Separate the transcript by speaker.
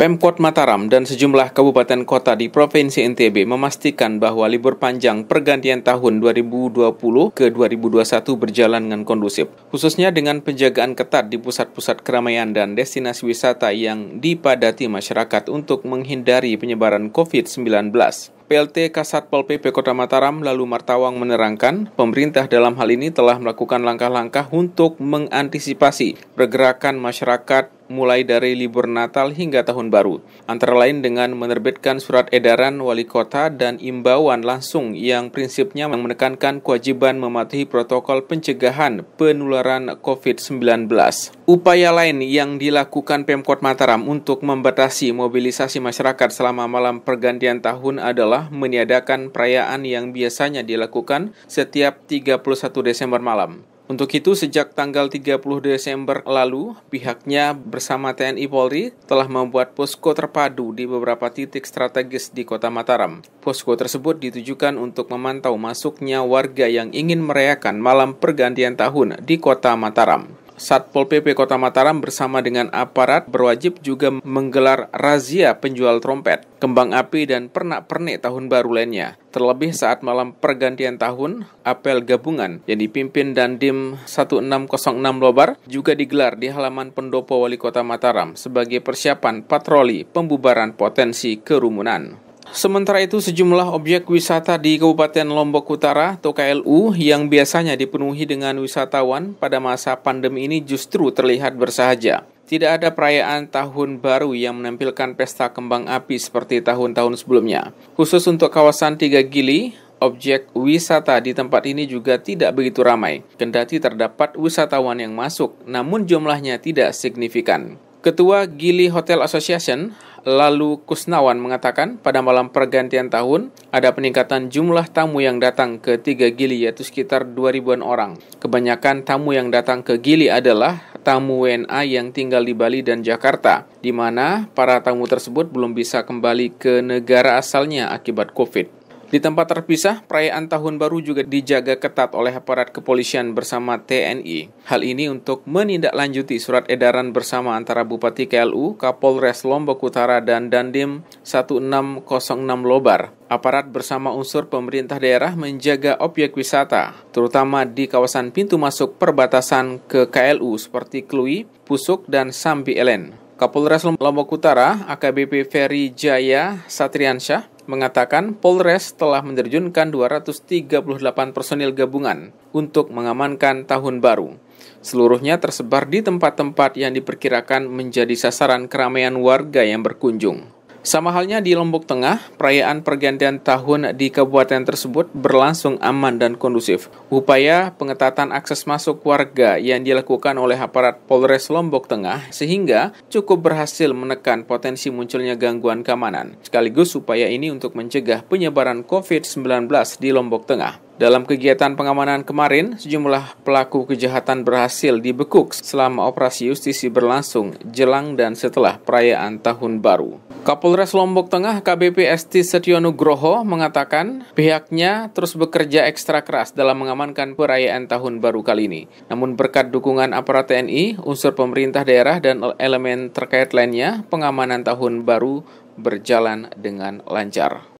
Speaker 1: Pemkot Mataram dan sejumlah kabupaten kota di Provinsi NTB memastikan bahwa libur panjang pergantian tahun 2020 ke 2021 berjalan dengan kondusif, khususnya dengan penjagaan ketat di pusat-pusat keramaian dan destinasi wisata yang dipadati masyarakat untuk menghindari penyebaran COVID-19. PLT Kasatpol PP Kota Mataram lalu Martawang menerangkan, pemerintah dalam hal ini telah melakukan langkah-langkah untuk mengantisipasi pergerakan masyarakat mulai dari libur Natal hingga Tahun Baru, antara lain dengan menerbitkan surat edaran wali kota dan imbauan langsung yang prinsipnya menekankan kewajiban mematuhi protokol pencegahan penularan COVID-19. Upaya lain yang dilakukan Pemkot Mataram untuk membatasi mobilisasi masyarakat selama malam pergantian tahun adalah meniadakan perayaan yang biasanya dilakukan setiap 31 Desember malam. Untuk itu, sejak tanggal 30 Desember lalu, pihaknya bersama TNI Polri telah membuat posko terpadu di beberapa titik strategis di Kota Mataram. Posko tersebut ditujukan untuk memantau masuknya warga yang ingin merayakan malam pergantian tahun di Kota Mataram. Satpol PP Kota Mataram bersama dengan aparat berwajib juga menggelar razia penjual trompet, kembang api, dan pernak-pernik tahun baru lainnya. Terlebih saat malam pergantian tahun, apel gabungan yang dipimpin Dandim 1606 Lobar juga digelar di halaman pendopo Wali Kota Mataram sebagai persiapan patroli pembubaran potensi kerumunan. Sementara itu, sejumlah objek wisata di Kabupaten Lombok Utara atau KLU yang biasanya dipenuhi dengan wisatawan pada masa pandemi ini justru terlihat bersahaja. Tidak ada perayaan tahun baru yang menampilkan pesta kembang api seperti tahun-tahun sebelumnya. Khusus untuk kawasan Tiga Gili, objek wisata di tempat ini juga tidak begitu ramai, kendati terdapat wisatawan yang masuk, namun jumlahnya tidak signifikan. Ketua Gili Hotel Association, Lalu Kusnawan, mengatakan pada malam pergantian tahun ada peningkatan jumlah tamu yang datang ke Tiga Gili, yaitu sekitar 2.000-an orang. Kebanyakan tamu yang datang ke Gili adalah tamu WNA yang tinggal di Bali dan Jakarta, di mana para tamu tersebut belum bisa kembali ke negara asalnya akibat COVID. Di tempat terpisah, perayaan Tahun Baru juga dijaga ketat oleh aparat kepolisian bersama TNI. Hal ini untuk menindaklanjuti surat edaran bersama antara Bupati KLU, Kapolres Lombok Utara, dan Dandim 1606 Lobar. Aparat bersama unsur pemerintah daerah menjaga objek wisata, terutama di kawasan pintu masuk perbatasan ke KLU seperti Klui, Pusuk, dan Sambi Elen. Kapolres Lombok Utara, AKBP Ferry Jaya Satriansyah, mengatakan Polres telah menerjunkan 238 personil gabungan untuk mengamankan Tahun Baru. Seluruhnya tersebar di tempat-tempat yang diperkirakan menjadi sasaran keramaian warga yang berkunjung. Sama halnya di Lombok Tengah, perayaan pergantian tahun di kabupaten tersebut berlangsung aman dan kondusif. Upaya pengetatan akses masuk warga yang dilakukan oleh aparat Polres Lombok Tengah sehingga cukup berhasil menekan potensi munculnya gangguan keamanan. Sekaligus upaya ini untuk mencegah penyebaran COVID-19 di Lombok Tengah. Dalam kegiatan pengamanan kemarin, sejumlah pelaku kejahatan berhasil dibekuk selama operasi justisi berlangsung jelang dan setelah perayaan Tahun Baru. Kapolres Lombok Tengah KBP Esti Setyonugroho mengatakan pihaknya terus bekerja ekstra keras dalam mengamankan perayaan Tahun Baru kali ini. Namun berkat dukungan aparat TNI, unsur pemerintah daerah dan elemen terkait lainnya, pengamanan Tahun Baru berjalan dengan lancar.